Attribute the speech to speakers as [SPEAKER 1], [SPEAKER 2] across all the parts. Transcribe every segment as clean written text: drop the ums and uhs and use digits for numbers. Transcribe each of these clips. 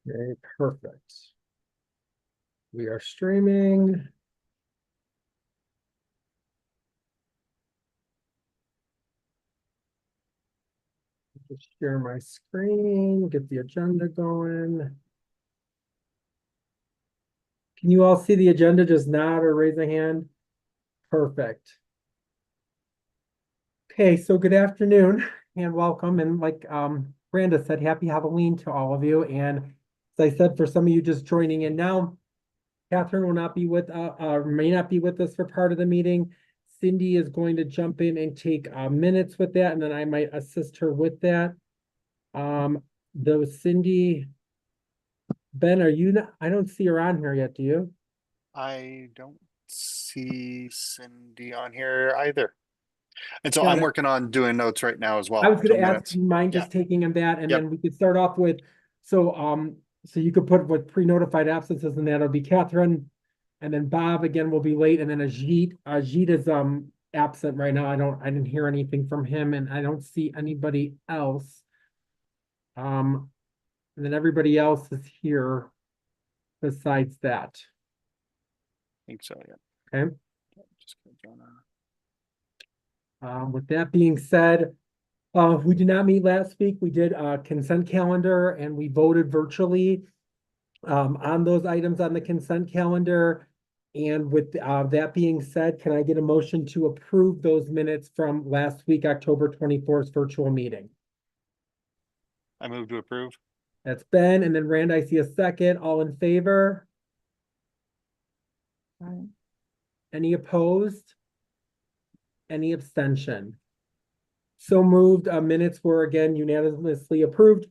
[SPEAKER 1] Okay, perfect. We are streaming. Just share my screen, get the agenda going. Can you all see the agenda? Just nod or raise a hand. Perfect. Okay, so good afternoon and welcome. And like Brenda said, happy Halloween to all of you. And as I said, for some of you just joining in now, Catherine will not be with may not be with us for part of the meeting. Cindy is going to jump in and take minutes with that, and then I might assist her with that. Though Cindy, Ben, are you not, I don't see her on here yet, do you?
[SPEAKER 2] I don't see Cindy on here either. And so
[SPEAKER 1] Got
[SPEAKER 2] I'm
[SPEAKER 1] it.
[SPEAKER 2] working on doing notes right now as
[SPEAKER 1] I
[SPEAKER 2] well.
[SPEAKER 1] was
[SPEAKER 2] So
[SPEAKER 1] gonna ask, do
[SPEAKER 2] minutes.
[SPEAKER 1] you mind
[SPEAKER 2] Yeah.
[SPEAKER 1] just taking in that, and
[SPEAKER 2] Yep.
[SPEAKER 1] then we could start off with, so you could put with pre-notified absences, and that'll be Catherine, and then Bob again will be late, and then Ajit. Ajit is absent right now. I didn't hear anything from him, and I don't see anybody else. Um, and then everybody else is here besides that.
[SPEAKER 2] I think so. Yeah.
[SPEAKER 1] Okay.
[SPEAKER 2] Just gonna join
[SPEAKER 1] With that being said, we did not meet last week. We did a consent calendar and we voted virtually on those items on the consent calendar. And with that being said, can I get a motion to approve those minutes from last week, October 24th virtual meeting?
[SPEAKER 2] I move to approve.
[SPEAKER 1] That's Ben, and then Rand, I see a second. All in favor? Any opposed? Any abstention? So moved. Minutes were again unanimously approved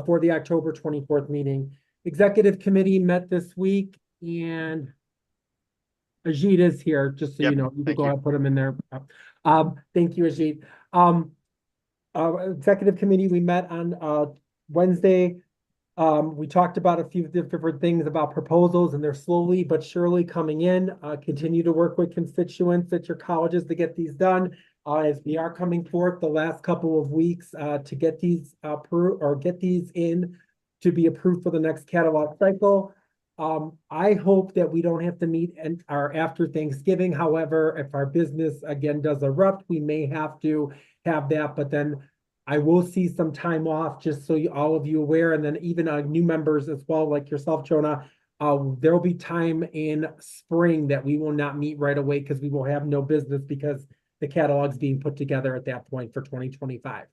[SPEAKER 1] for the October 24th meeting. Executive committee met this week and Ajit is here, just so you
[SPEAKER 2] Yep.
[SPEAKER 1] know. You can
[SPEAKER 2] Thank
[SPEAKER 1] go
[SPEAKER 2] you.
[SPEAKER 1] ahead and put him in there. Thank you, Ajit. Executive committee, we met on Wednesday. We talked about a few different things about proposals, and they're slowly but surely coming in. Continue to work with constituents at your colleges to get these done. As we are coming forth the last couple of weeks to get these get these in to be approved for the next catalog cycle. I hope that we don't have to meet and are after Thanksgiving. However, if our business again does erupt, we may have to have that, but then I will see some time off, just so all of you aware, and then even new members as well, like yourself, Jonah. There will be time in spring that we will not meet right away because we will have no business because the catalog's being put together at that point for 2025.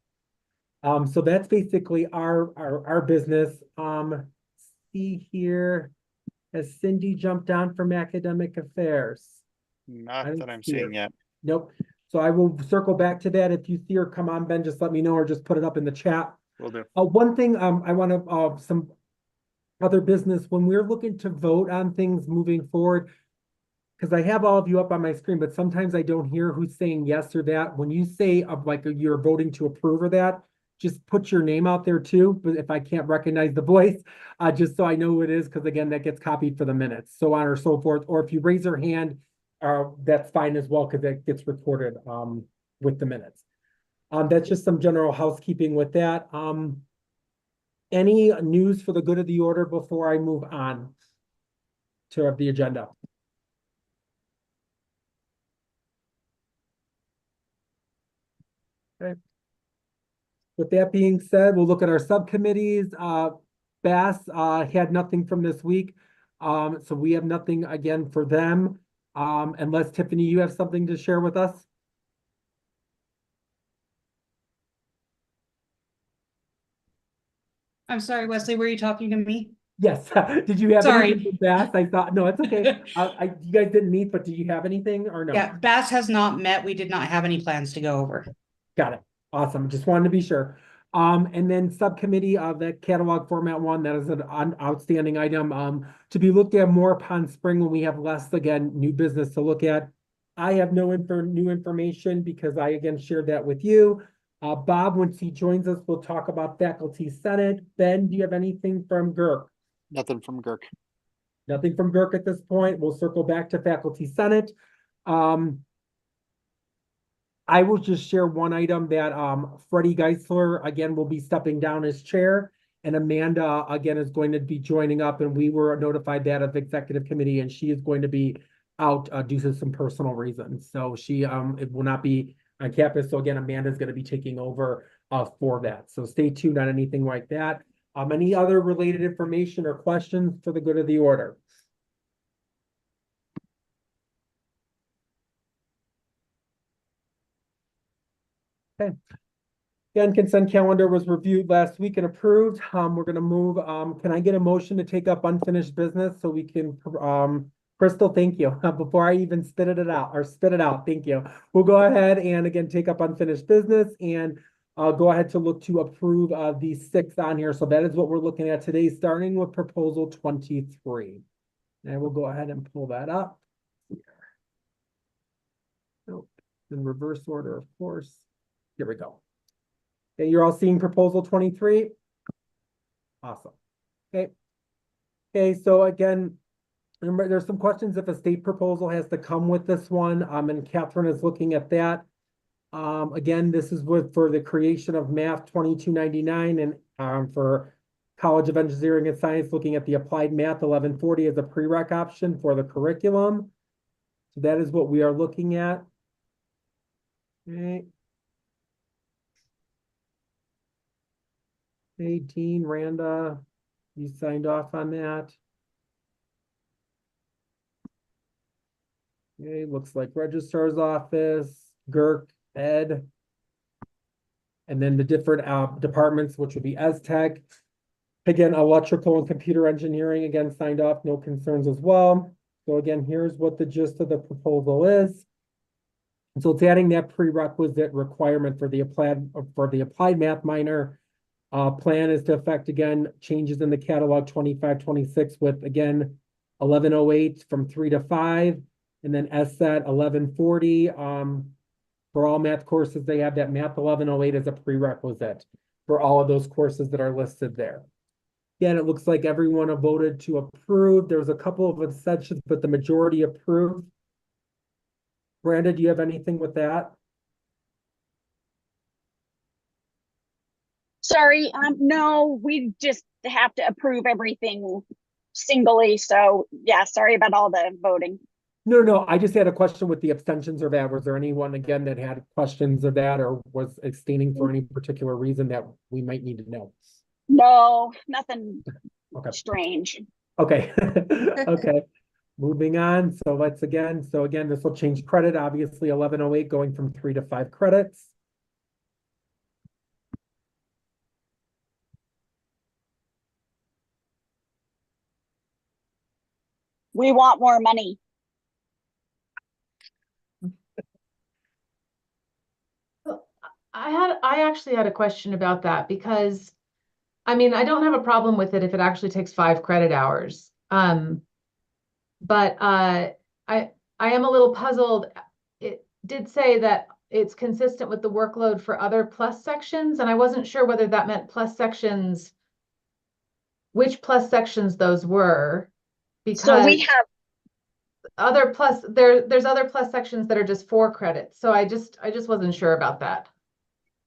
[SPEAKER 1] So that's basically our business. See here, has Cindy jumped on from academic affairs? I
[SPEAKER 2] Not
[SPEAKER 1] don't
[SPEAKER 2] that I'm
[SPEAKER 1] see her.
[SPEAKER 2] seeing yet.
[SPEAKER 1] Nope. So I will circle back to that. If you see her come on, Ben, just let me know or just put it up in the chat.
[SPEAKER 2] Will do.
[SPEAKER 1] One thing I want to some other business when we're looking to vote on things moving forward, because I have all of you up on my screen, but sometimes I don't hear who's saying yes or that. When you say like you're voting to approve or that, just put your name out there too. But if I can't recognize the voice, just so I know who it is, because again, that gets copied for the minutes, so on or so forth. Or if you raise your hand, that's fine as well, because that gets recorded with the minutes. That's just some general housekeeping with that. Any news for the good of the order before I move on to the agenda? Okay. With that being said, we'll look at our subcommittees. Bass had nothing from this week. So we have nothing again for them. Unless Tiffany, you have something to share with us?
[SPEAKER 3] I'm sorry, Wesley, were you talking to me?
[SPEAKER 1] Yes. Did you have anything
[SPEAKER 3] Sorry.
[SPEAKER 1] for Bass? I thought, no, it's okay. You guys didn't meet, but did you have anything or no?
[SPEAKER 3] Yeah, Bass has not met. We did not have any plans to go over.
[SPEAKER 1] Got it. Awesome. Just wanted to be sure. And then subcommittee of that catalog format one, that is an outstanding item to be looked at more upon spring when we have less, again, new business to look at. I have no new information because I again shared that with you. Bob, once he joins us, we'll talk about faculty senate. Ben, do you have anything from GERC?
[SPEAKER 2] Nothing from Girk.
[SPEAKER 1] Nothing from GERC at this point. We'll circle back to faculty senate. I will just share one item that Freddie Geisler again will be stepping down as chair. And Amanda, again, is going to be joining up, and we were notified that of executive committee, and she is going to be out due to some personal reasons. So she it will not be on campus. So again, Amanda's going to be taking over for that. So stay tuned on anything like that. Any other related information or questions for the good of the order? Okay. Again, consent calendar was reviewed last week and approved. We're gonna move, can I get a motion to take up unfinished business so we can, Crystal, thank you. Before I even spit it out, thank you. We'll go ahead and again, take up unfinished business and go ahead to look to approve the 6 on here. So that is what we're looking at today, starting with proposal 23. And we'll go ahead and pull that up. Nope, in reverse order, of course. Here we go. Okay, you're all seeing proposal 23? Awesome. Okay. Okay, so again, remember, there's some questions if a state proposal has to come with this one, and Catherine is looking at that. Again, this is for the creation of Math 2299 and for College of Engineering and Science, looking at the Applied Math 1140 as a prereq option for the curriculum. So that is what we are looking at. Okay. 18, Randa, you signed off on that. Okay, looks like Registrar's Office, GERC, Ed. And then the different departments, which would be ESTech. Again, electrical and computer engineering, again, signed off, no concerns as well. So again, here's what the gist of the proposal is. So it's adding that prerequisite requirement for the applied math minor. Plan is to affect, again, changes in the catalog 25-26 with, again, 1108 from 3 to 5, and then SSET 1140. For all math courses, they have that Math 1108 as a prerequisite for all of those courses that are listed there. Again, it looks like everyone voted to approve. There's a couple of abstentions, but the majority approved. Brandon, do you have anything with that?
[SPEAKER 4] Sorry, no, we just have to approve everything singly. So yeah, sorry about all the voting.
[SPEAKER 1] No, I just had a question with the abstentions or that. Was there anyone again that had questions of that or was abstaining for any particular reason that we might need to know?
[SPEAKER 4] No, nothing
[SPEAKER 1] Okay.
[SPEAKER 4] strange.
[SPEAKER 1] Okay. Okay. Moving on. So again, this will change credit, obviously 1108 going from 3 to 5 credits.
[SPEAKER 4] We want more money.
[SPEAKER 5] I actually had a question about that because, I mean, I don't have a problem with it if it actually takes 5 credit hours. But I am a little puzzled. It did say that it's consistent with the workload for other plus sections, and I wasn't sure whether that meant plus sections, which plus sections those were,
[SPEAKER 4] So we
[SPEAKER 5] because
[SPEAKER 4] have,
[SPEAKER 5] other plus there's other plus sections that are just 4 credits. So I just wasn't sure about that.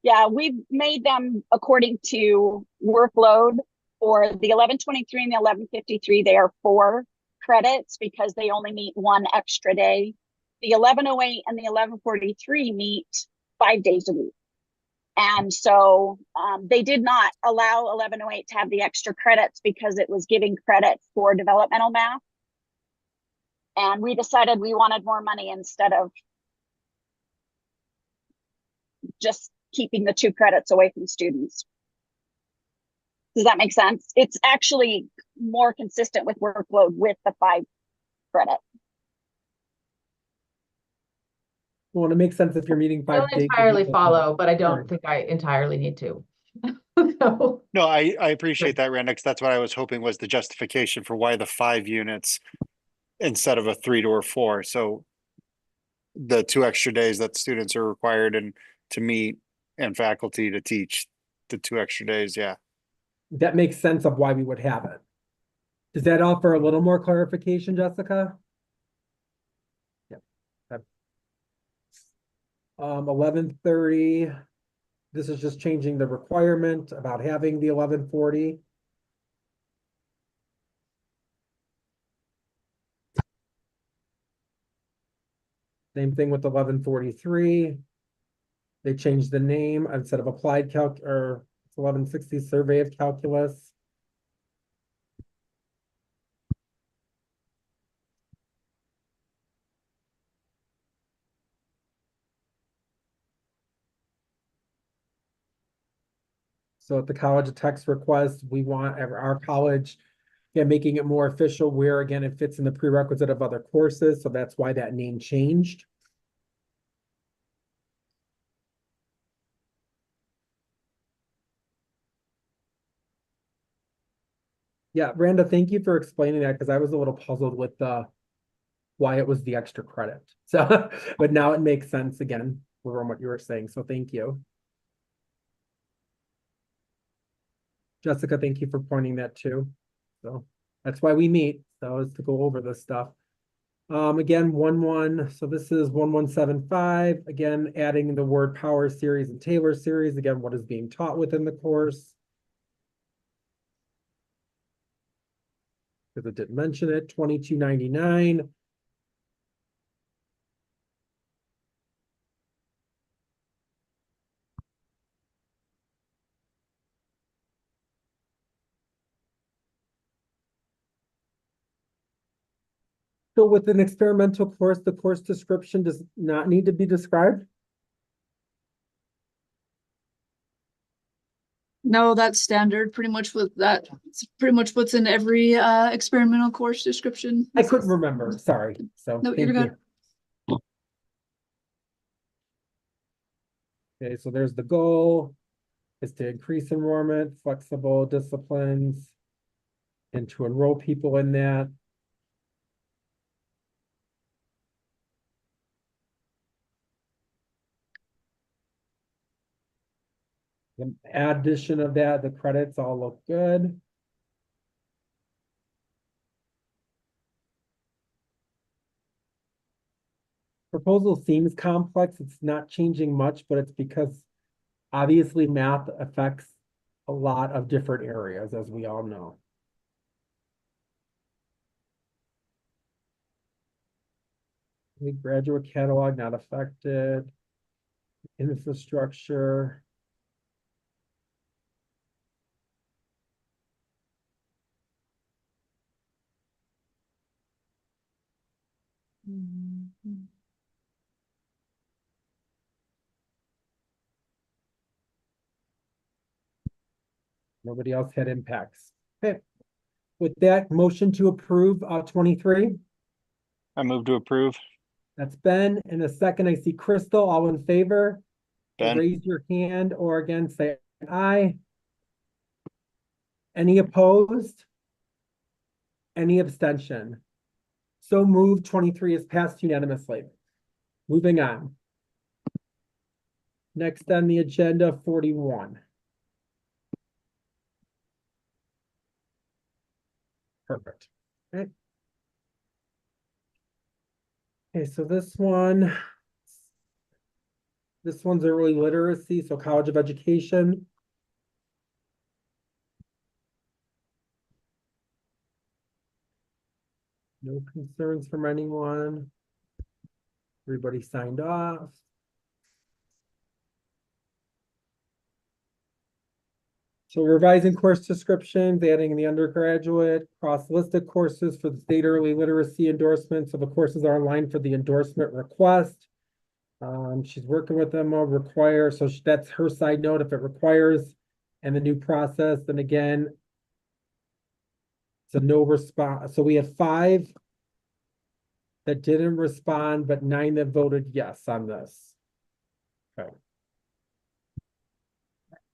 [SPEAKER 4] yeah, we've made them according to workload. For the 1123 and the 1153, they are 4 credits because they only meet 1 extra day. The 1108 and the 1143 meet 5 days a week. And so they did not allow 1108 to have the extra credits because it was giving credit for developmental math. And we decided we wanted more money instead of just keeping the 2 credits away from students. Does that make sense? It's actually more consistent with workload with the 5 credit.
[SPEAKER 1] Well, and it makes sense if you're meeting
[SPEAKER 5] I
[SPEAKER 1] 5
[SPEAKER 5] don't
[SPEAKER 1] days.
[SPEAKER 5] entirely follow, but I don't
[SPEAKER 1] Sure.
[SPEAKER 5] think I entirely need to. So,
[SPEAKER 2] No, I appreciate that, Randa, 'cause that's what I was hoping was the justification for why the 5 units instead of a 3 or 4. So the 2 extra days that students are required and to meet and faculty to teach the 2 extra days. Yeah.
[SPEAKER 1] That makes sense of why we would have it. Does that offer a little more clarification, Jessica? Yeah. 1130. This is just changing the requirement about having the 1140. Same thing with 1143. They changed the name instead of applied calc or 1160 survey of calculus. So at the College of Tech's request, we want our college, yeah, making it more official where again, it fits in the prerequisite of other courses. So that's why that name changed. Yeah, Randa, thank you for explaining that because I was a little puzzled with why it was the extra credit. So, but now it makes sense again from what you were saying. So thank you. Jessica, thank you for pointing that too. So that's why we meet. So is to go over this stuff. Again, so this is 1175. Again, adding the word power series and Taylor series. Again, what is being taught within the course. Because it didn't mention it, 2299. So with an experimental course, the course description does not need to be described.
[SPEAKER 6] No, that's standard, pretty much with that. It's pretty much what's in every experimental course description.
[SPEAKER 1] I couldn't remember, sorry. So
[SPEAKER 6] No, you're
[SPEAKER 1] thank
[SPEAKER 6] good.
[SPEAKER 1] you. Okay, so there's the goal is to increase enrollment, flexible disciplines, and to enroll people in that. The addition of that, the credits all look good. Proposal seems complex. It's not changing much, but it's because obviously math affects a lot of different areas, as we all know. The graduate catalog not affected. Infrastructure. Nobody else had impacts. Okay. With that, motion to approve 23.
[SPEAKER 2] I move to approve.
[SPEAKER 1] That's Ben. In a second, I see Crystal. All in favor?
[SPEAKER 2] Ben,
[SPEAKER 1] Raise your hand or again say aye. Any opposed? Any abstention? So moved. 23 is passed unanimously. Moving on. Next on the agenda, 41. Perfect. Okay. Okay, so this one's early literacy, so College of Education. No concerns from anyone. Everybody signed off. So revising course descriptions, adding the undergraduate, cross-listed courses for the state early literacy endorsement. So the courses are online for the endorsement request. She's working with them, so that's her side note if it requires, and the new process. And again, it's a no response. So we have 5 that didn't respond, but 9 that voted yes on this. Okay.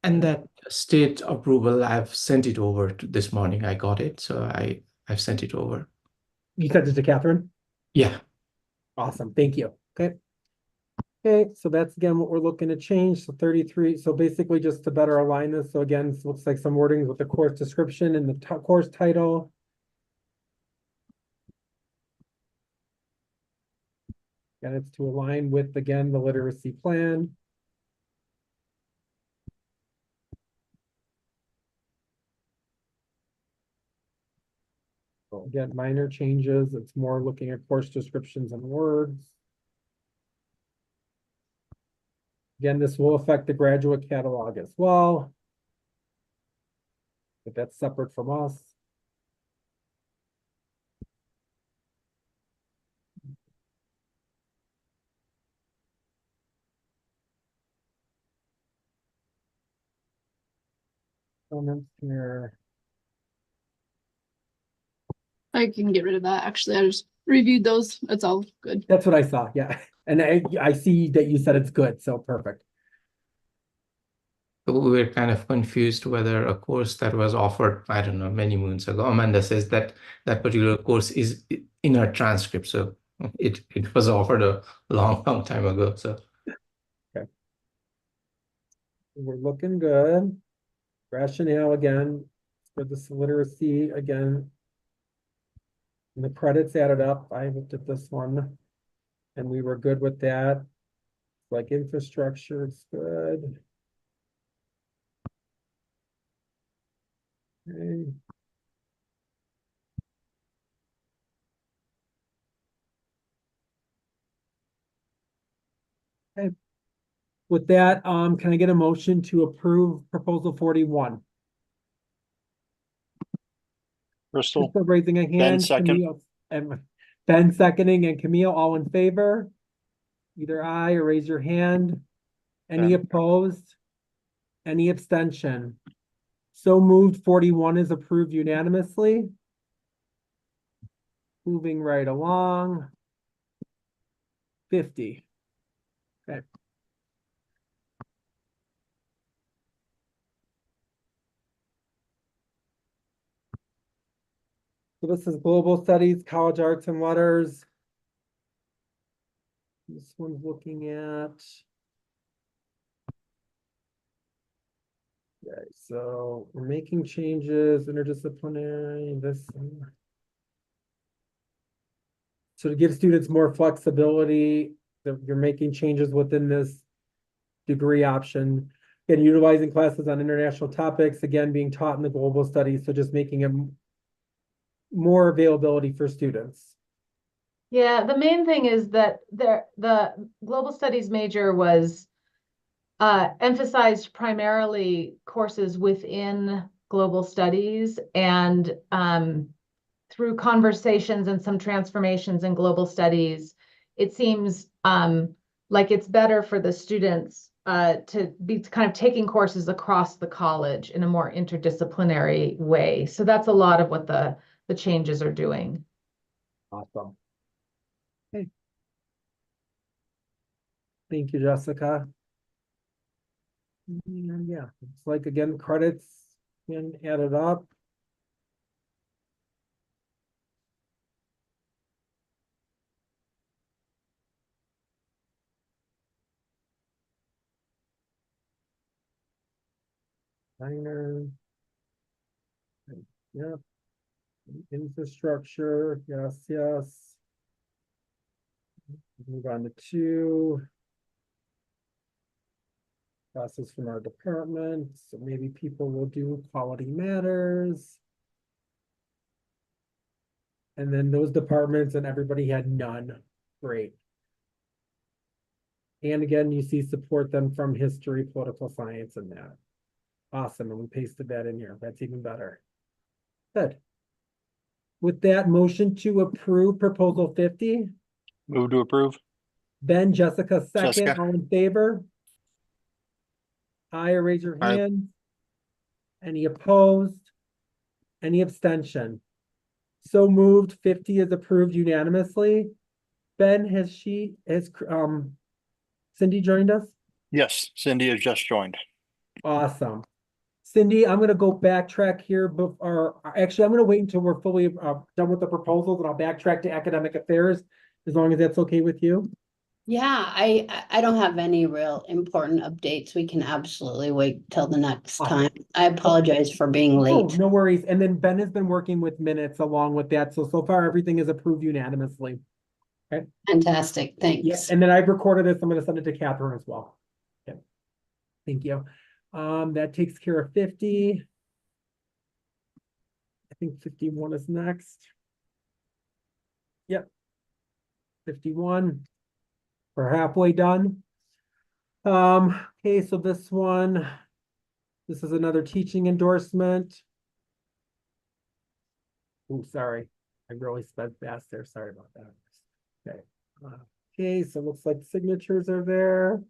[SPEAKER 7] And that state approval, I've sent it over to this morning. I got it, so I've sent it over.
[SPEAKER 1] You sent it to Catherine?
[SPEAKER 7] Yeah.
[SPEAKER 1] Awesome, thank you. Okay. Okay, so that's again what we're looking to change. So 33, so basically just to better align this. So again, it looks like some wordings with the course description and the course title. And it's to align with, again, the literacy plan. So again, minor changes, it's more looking at course descriptions and words. Again, this will affect the graduate catalog as well. But that's separate from us. Comments here.
[SPEAKER 6] I can get rid of that. Actually, I just reviewed those. That's all good.
[SPEAKER 1] That's what I saw, yeah. And I see that you said it's good, so perfect.
[SPEAKER 7] We were kind of confused whether a course that was offered, I don't know, many moons ago. Amanda says that that particular course is in our transcript, so it was offered a long time ago. So
[SPEAKER 1] We're looking good. Rationale again, for this literacy again. And the credits added up. I looked at this one. And we were good with that. Like infrastructure, it's good. Okay. Okay. With that, can I get a motion to approve proposal 41?
[SPEAKER 2] Crystal,
[SPEAKER 1] Crystal raising a hand.
[SPEAKER 2] second.
[SPEAKER 1] Camille, and Ben seconding, and Camille, all in favor? Either aye or raise your hand. Any
[SPEAKER 2] Ben.
[SPEAKER 1] opposed? Any abstention? So moved. 41 is approved unanimously. Moving right along. 50. Okay. So this is Global Studies, College Arts and Letters. This one's looking at. Okay, so we're making changes, interdisciplinary, this. So to give students more flexibility, that you're making changes within this degree option. And utilizing classes on international topics, again, being taught in the global studies, so just making it more availability for students.
[SPEAKER 5] Yeah, the main thing is that the global studies major was emphasized primarily courses within global studies, and through conversations and some transformations in global studies, it seems like it's better for the students to be kind of taking courses across the college in a more interdisciplinary way. So that's a lot of what the changes are doing.
[SPEAKER 1] Awesome. Okay. Thank you, Jessica. And yeah, it's like, again, credits and added up. Minor. Yep. Infrastructure, yes, yes. Move on to 2. Classes from our department, so maybe people will do Quality Matters. And then those departments, and everybody had none. Great. And again, you see support them from history, political science, and that. Awesome, and we pasted that in here. That's even better. Good. With that, motion to approve proposal 50.
[SPEAKER 2] Move to approve.
[SPEAKER 1] Ben, Jessica, second,
[SPEAKER 2] Jessica.
[SPEAKER 1] all in favor? Aye, or raise your
[SPEAKER 2] Aye.
[SPEAKER 1] hand. Any opposed? Any abstention? So moved. 50 is approved unanimously. Ben, has Cindy joined us?
[SPEAKER 2] Yes, Cindy has just joined.
[SPEAKER 1] Awesome. Cindy, I'm gonna go backtrack here, actually, I'm gonna wait until we're fully done with the proposals, and I'll backtrack to academic affairs, as long as that's okay with you.
[SPEAKER 8] Yeah, I don't have any real important updates. We can absolutely wait till the next
[SPEAKER 1] Awesome.
[SPEAKER 8] time. I apologize for being
[SPEAKER 1] Oh,
[SPEAKER 8] late.
[SPEAKER 1] no worries. And then Ben has been working with minutes along with that, so far everything is approved unanimously.
[SPEAKER 8] Fantastic,
[SPEAKER 1] Yeah,
[SPEAKER 8] thanks.
[SPEAKER 1] and then I've recorded this. I'm gonna send it to Catherine as well. Okay. Thank you. That takes care of 50. I think 51 is next. 51. We're halfway done. Okay, so this one, this is another teaching endorsement. Oh, sorry, I really sped fast there, sorry about that. Okay, okay, so it looks like signatures are there.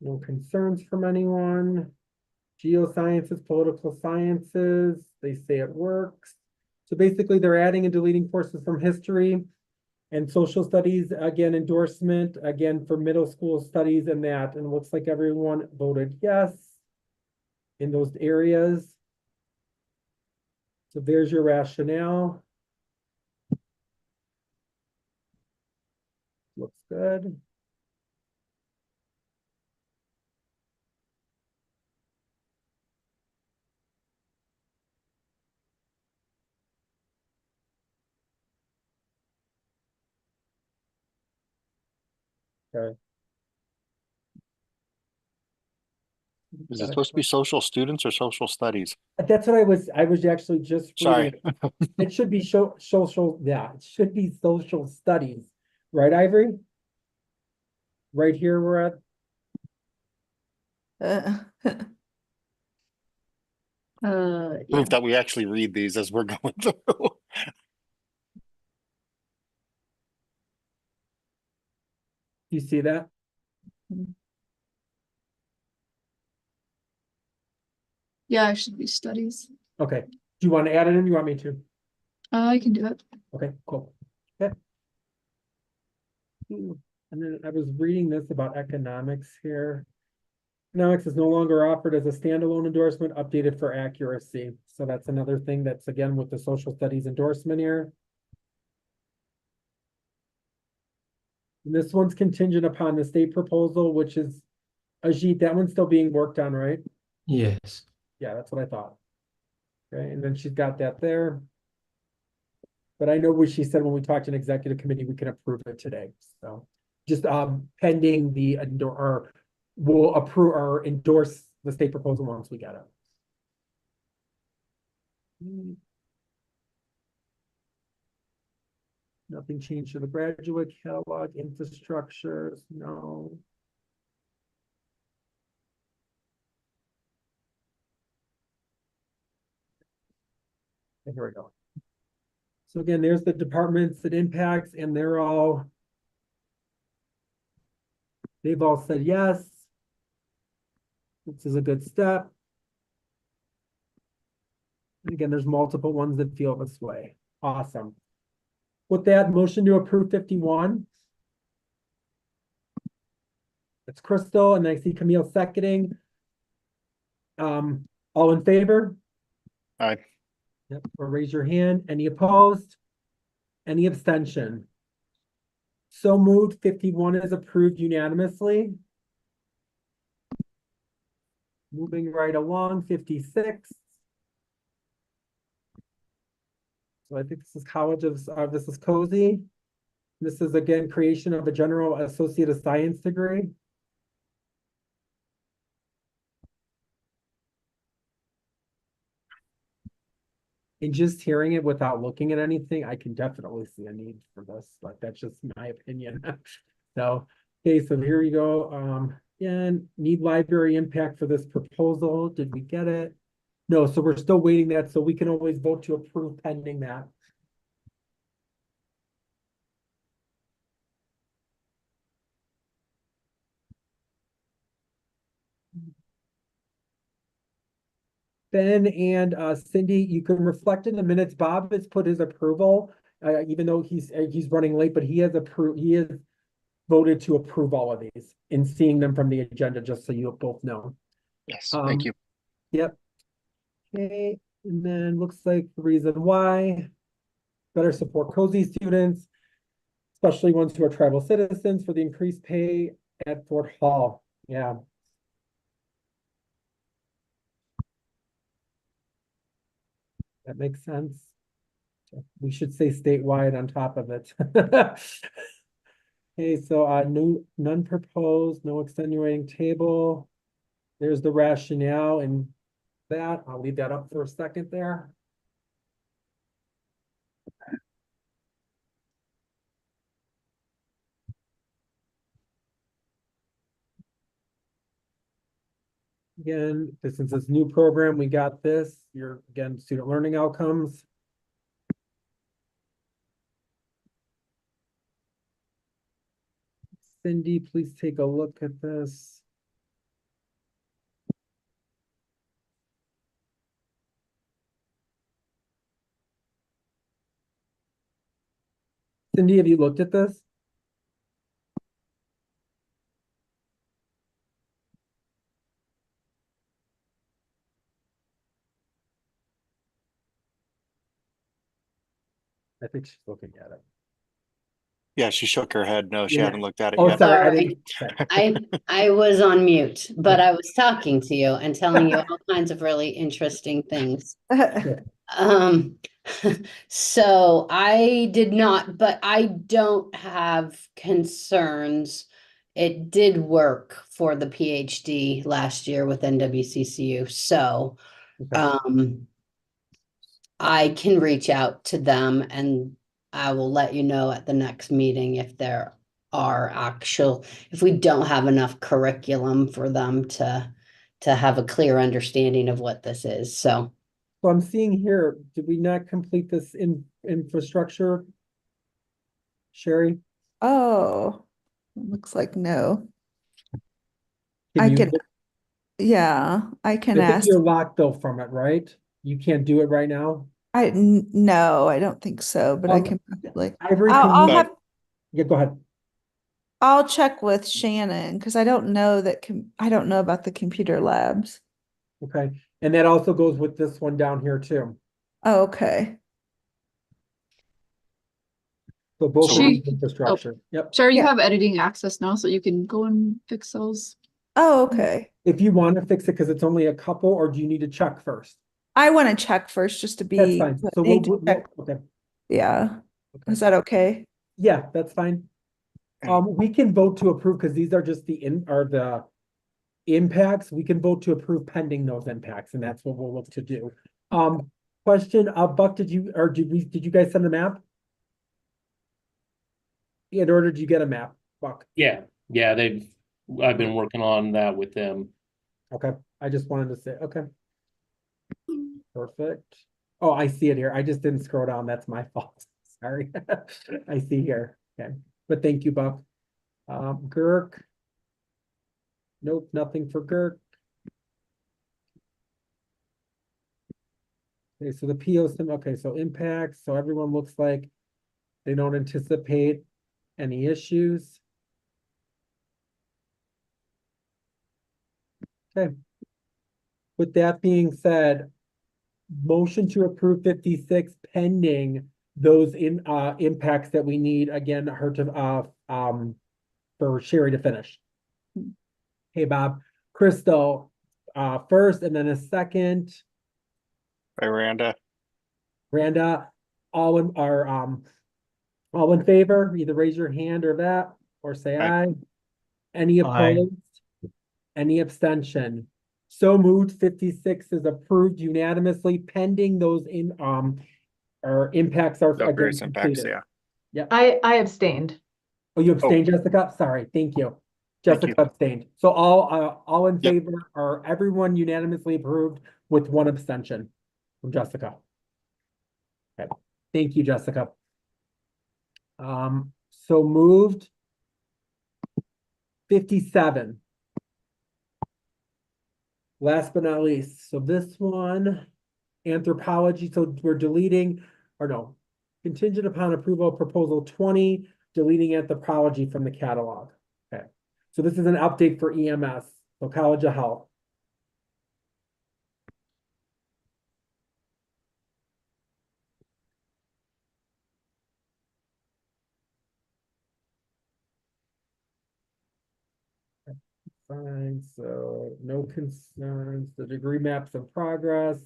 [SPEAKER 1] No concerns from anyone. Geosciences, political sciences, they say it works. So basically, they're adding and deleting courses from history and social studies, again, endorsement, again, for middle school studies and that. And it looks like everyone voted yes in those areas. So there's your rationale. Looks good. Okay.
[SPEAKER 2] Is it supposed to be social students or social studies?
[SPEAKER 1] That's what I was actually just
[SPEAKER 2] Sorry.
[SPEAKER 1] reading. It should be social, yeah, it should be social studies, right, Ivory? Right here, we're at,
[SPEAKER 6] Yeah.
[SPEAKER 2] Proof that we actually read these as we're going through.
[SPEAKER 1] you see that?
[SPEAKER 6] Yeah, it should be studies.
[SPEAKER 1] Okay, do you want to add it in? You want me to?
[SPEAKER 6] I can do it.
[SPEAKER 1] Okay, cool. Okay. And then I was reading this about economics here. Economics is no longer offered as a standalone endorsement, updated for accuracy. So that's another thing that's again with the social studies endorsement here. And this one's contingent upon the state proposal, which is Ajit, that one's still being worked on, right?
[SPEAKER 7] Yes.
[SPEAKER 1] Yeah, that's what I thought. Okay, and then she's got that there. But I know what she said when we talked to an executive committee, we can approve it today, so. Just pending the or we'll approve or endorse the state proposal once we get it. Nothing changed to the graduate catalog, infrastructures, no. Okay, here we go. So again, there's the departments that impacts, and they've all said yes. This is a good step. And again, there's multiple ones that feel this way. Awesome. With that, motion to approve 51. It's Crystal, and I see Camille seconding. All in favor?
[SPEAKER 2] Aye.
[SPEAKER 1] Yep, or raise your hand. Any opposed? Any abstention? So moved. 51 is approved unanimously. Moving right along, 56. So I think this is College of, this is Cozy. This is again, creation of a General Associate of Science degree. And just hearing it without looking at anything, I can definitely see a need for this, but that's just my opinion. So, okay, so here we go. Again, need library impact for this proposal. Did we get it? No, so we're still waiting that, so we can always vote to approve pending that. Ben and Cindy, you can reflect in the minutes. Bob has put his approval, even though he's running late, but he has voted to approve all of these and seeing them from the agenda, just so you both know.
[SPEAKER 2] Yes, thank you.
[SPEAKER 1] Yep. Okay, and then looks like the reason why. Better support Cozy students, especially ones who are tribal citizens, for the increased pay at Fort Hall. Yeah. That makes sense. We should say statewide on top of it. Okay, so none proposed, no extenuating table. There's the rationale and that. I'll leave that up for a second there. Again, since this new program, we got this, your, again, student learning outcomes. Cindy, please take a look at this. Cindy, have you looked at this? I think she's looking at it.
[SPEAKER 2] Yeah, she shook her head. No, she
[SPEAKER 1] Yeah.
[SPEAKER 2] hadn't looked at it
[SPEAKER 1] Oh,
[SPEAKER 2] yet.
[SPEAKER 1] sorry, I
[SPEAKER 8] Sorry.
[SPEAKER 1] didn't.
[SPEAKER 8] I was on mute, but I was talking to you and telling you all kinds of really interesting things. Um, so I did not, but I don't have concerns. It did work for the PhD last year with NWCCU, so
[SPEAKER 1] Okay.
[SPEAKER 8] I can reach out to them and I will let you know at the next meeting if there are if we don't have enough curriculum for them to have a clear understanding of what this is, so.
[SPEAKER 1] So I'm seeing here, did we not complete this infrastructure? Sherry?
[SPEAKER 9] Oh, looks like no.
[SPEAKER 1] Can
[SPEAKER 9] I
[SPEAKER 1] you-
[SPEAKER 9] can, yeah, I
[SPEAKER 1] I
[SPEAKER 9] can
[SPEAKER 1] think
[SPEAKER 9] ask.
[SPEAKER 1] you're locked though from it, right? You can't do it right now?
[SPEAKER 9] No, I don't think so, but I
[SPEAKER 1] Um,
[SPEAKER 9] can probably,
[SPEAKER 1] Ivory,
[SPEAKER 9] I'll
[SPEAKER 2] But-
[SPEAKER 9] have,
[SPEAKER 1] yeah, go ahead.
[SPEAKER 9] I'll check with Shannon because I don't know I don't know about the computer labs.
[SPEAKER 1] Okay, and that also goes with this one down here too.
[SPEAKER 9] Oh, okay.
[SPEAKER 1] So both of
[SPEAKER 6] She-
[SPEAKER 1] these infrastructure, yep.
[SPEAKER 6] Sherry, you
[SPEAKER 9] Yeah.
[SPEAKER 6] have editing access now, so you can go and fix those.
[SPEAKER 9] Oh, okay.
[SPEAKER 1] If you want to fix it, because it's only a couple, or do you need to check first?
[SPEAKER 9] I want to check first just to
[SPEAKER 1] That's
[SPEAKER 9] be,
[SPEAKER 1] fine. So
[SPEAKER 9] hate to check.
[SPEAKER 1] okay,
[SPEAKER 9] Yeah.
[SPEAKER 1] okay.
[SPEAKER 9] Is that okay?
[SPEAKER 1] Yeah, that's fine. We can vote to approve because these are just the impacts. We can vote to approve pending those impacts, and that's what we'll look to do. Question, Buck, did you guys send a map? In order, did you get a map, Buck?
[SPEAKER 10] Yeah, I've been working on that with them.
[SPEAKER 1] Okay, I just wanted to say, okay. Perfect. Oh, I see it here. I just didn't scroll down. That's my fault. Sorry. I see here. Okay, but thank you, Buck. Girk. Nope, nothing for Girk. Okay, so the PO sim, okay, so impacts, so everyone looks like they don't anticipate any issues. Okay. With that being said, motion to approve 56 pending those impacts that we need, again, her to for Sherry to finish. Hey, Bob. Crystal, first, and then a second.
[SPEAKER 2] Miranda,
[SPEAKER 1] Randa, all in favor, either raise your hand or that, or say
[SPEAKER 2] Aye.
[SPEAKER 1] aye. Any
[SPEAKER 7] Aye.
[SPEAKER 1] opposed? Any abstention? So moved, 56 is approved unanimously pending those or impacts are
[SPEAKER 2] the
[SPEAKER 1] again
[SPEAKER 2] various impacts,
[SPEAKER 1] completed.
[SPEAKER 2] yeah.
[SPEAKER 5] I abstained.
[SPEAKER 1] Oh, you abstained, Jessica? Sorry, thank you.
[SPEAKER 2] Thank
[SPEAKER 1] Jessica
[SPEAKER 2] you.
[SPEAKER 1] abstained. So all in
[SPEAKER 2] Yep.
[SPEAKER 1] favor, or everyone unanimously approved with one abstention from Jessica. Okay, thank you, Jessica. So moved. 57. Last but not least, so this one, anthropology, so we're deleting, or no, contingent upon approval of proposal 20, deleting anthropology from the catalog. Okay, so this is an update for EMS, so College of Health. Fine, so no concerns, the degree maps of progress,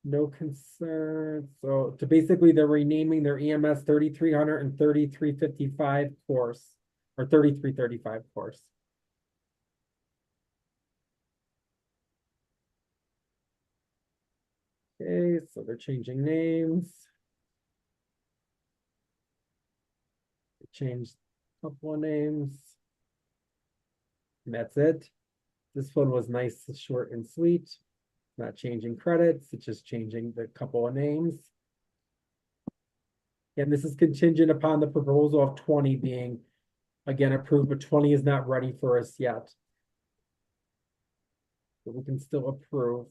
[SPEAKER 1] no concerns. So to basically they're renaming their EMS 3300 and 3355 course, or 3335 course. Okay, so they're changing names. They changed a couple of names. And that's it. This one was nice, short and sweet. Not changing credits, it's just changing the couple of names. And this is contingent upon the proposal of 20 being again approved, but 20 is not ready for us yet. But we can still approve.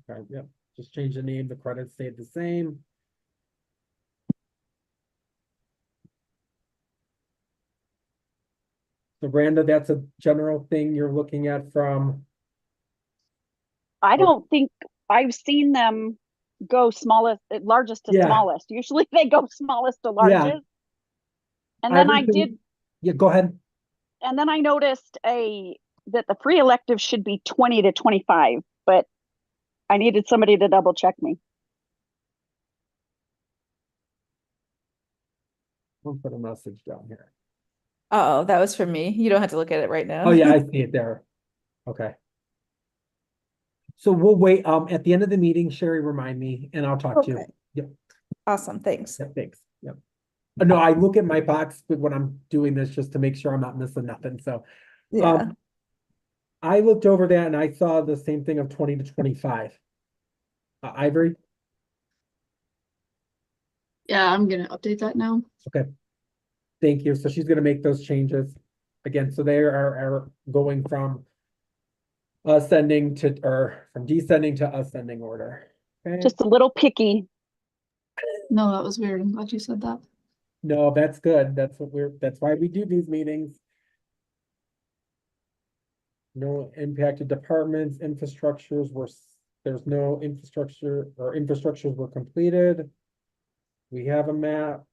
[SPEAKER 1] Okay, yep, just change the name, the credits stayed the same. So Branda, that's a general thing you're looking at from,
[SPEAKER 4] I don't think I've seen them go smallest, largest to
[SPEAKER 1] Yeah.
[SPEAKER 4] smallest. Usually they go smallest to
[SPEAKER 1] Yeah.
[SPEAKER 4] largest. And then I did,
[SPEAKER 1] yeah, go ahead.
[SPEAKER 4] and then I noticed that the free elective should be 20 to 25, but I needed somebody to double check me.
[SPEAKER 1] I'll put a message down here.
[SPEAKER 9] Oh, that was for me. You don't have to look at it right now.
[SPEAKER 1] Oh, yeah, I see it there. Okay. So we'll wait, at the end of the meeting, Sherry, remind me and I'll talk to you.
[SPEAKER 9] Okay.
[SPEAKER 1] Yep,
[SPEAKER 9] Awesome, thanks.
[SPEAKER 1] yep, thanks, yep. No, I look at my box when I'm doing this just to make sure I'm not missing nothing, so.
[SPEAKER 9] Yeah.
[SPEAKER 1] I looked over that and I saw the same thing of 20 to 25. Ivory,
[SPEAKER 6] Yeah, I'm gonna update that now.
[SPEAKER 1] thank you. So she's gonna make those changes. Again, so they are going from ascending to, or from descending to ascending order. Okay,
[SPEAKER 4] Just a little picky.
[SPEAKER 6] No, that was weird. I'm glad you said that.
[SPEAKER 1] no, that's good. That's why we do these meetings. No impacted departments, there's no infrastructure or infrastructures were completed. We have a map.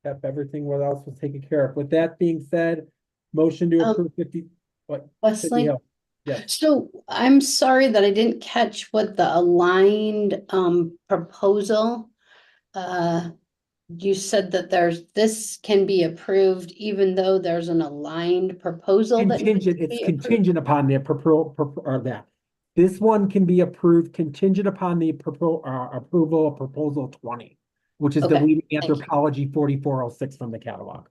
[SPEAKER 1] Yep, everything what else was taken care of. With that being said, motion to approve 50, what?
[SPEAKER 8] Wesley?
[SPEAKER 1] Hill. Yes,
[SPEAKER 8] So I'm sorry that I didn't catch what the aligned proposal. You said that this can be approved even though there's an aligned proposal that needs
[SPEAKER 1] contingent,
[SPEAKER 8] to
[SPEAKER 1] it's
[SPEAKER 8] be approved?
[SPEAKER 1] contingent upon the or that. This one can be approved contingent upon the approval of proposal 20, which is
[SPEAKER 8] Okay,
[SPEAKER 1] deleting
[SPEAKER 8] thank you.
[SPEAKER 1] anthropology 4406 from the catalog.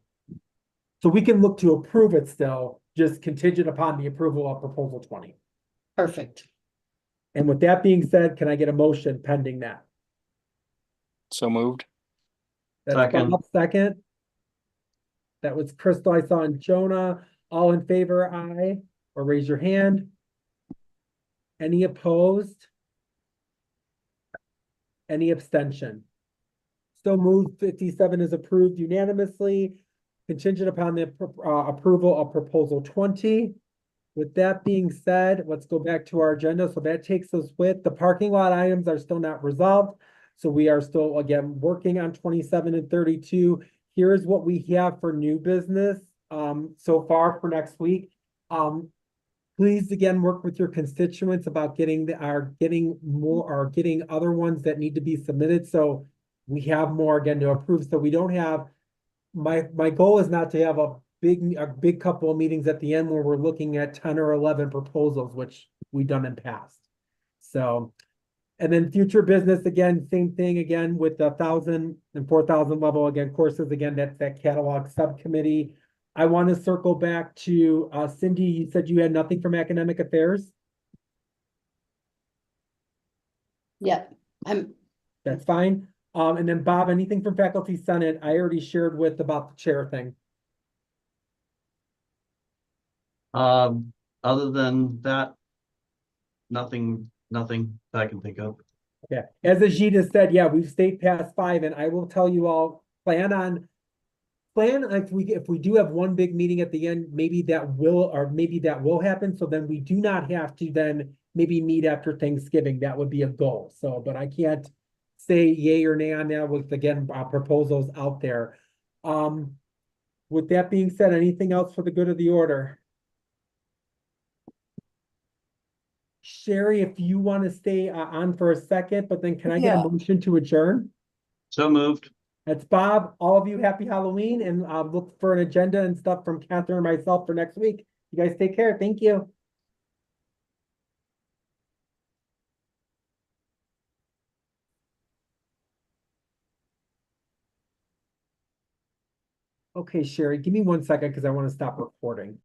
[SPEAKER 1] So we can look to approve it still, just contingent upon the approval of proposal 20.
[SPEAKER 8] Perfect.
[SPEAKER 1] And with that being said, can I get a motion pending that?
[SPEAKER 2] So moved.
[SPEAKER 1] That's
[SPEAKER 10] Second.
[SPEAKER 1] Bob, second. That was Crystal, I saw, and Jonah. All in favor, aye, or raise your hand. Any opposed? Any abstention? Still moved, 57 is approved unanimously, contingent upon the approval of proposal 20. With that being said, let's go back to our agenda. So that takes us with the parking lot items are still not resolved. So we are still, again, working on 27 and 32. Here's what we have for new business so far for next week. Please, again, work with your constituents about getting getting other ones that need to be submitted. So we have more, again, to approve. So we don't have, my goal is not to have a big couple of meetings at the end where we're looking at 10 or 11 proposals, which we've done in past. So, and then future business, again, same thing again with the 1,000 and 4,000 level, again, courses, again, that's that catalog subcommittee. I want to circle back to Cindy, you said you had nothing from academic affairs?
[SPEAKER 8] Yep.
[SPEAKER 1] That's fine. And then Bob, anything from faculty senate? I already shared with about the chair thing.
[SPEAKER 11] Other than that, nothing that I can think of.
[SPEAKER 1] Yeah, as Ajit has said, yeah, we've stayed past 5, and I will tell you all, plan if we do have one big meeting at the end, maybe that will happen. So then we do not have to then maybe meet after Thanksgiving. That would be a goal. So, but I can't say yay or nay on that with, again, proposals out there. With that being said, anything else for the good of the order? Sherry, if you want to stay on for a second, but then can I get a
[SPEAKER 9] Yeah.
[SPEAKER 1] motion to adjourn?
[SPEAKER 11] So moved.
[SPEAKER 1] That's Bob. All of you, happy Halloween, and look for an agenda and stuff from Catherine and myself for next week. You guys take care. Thank you. Okay, Sherry, give me 1 second because I want to stop recording.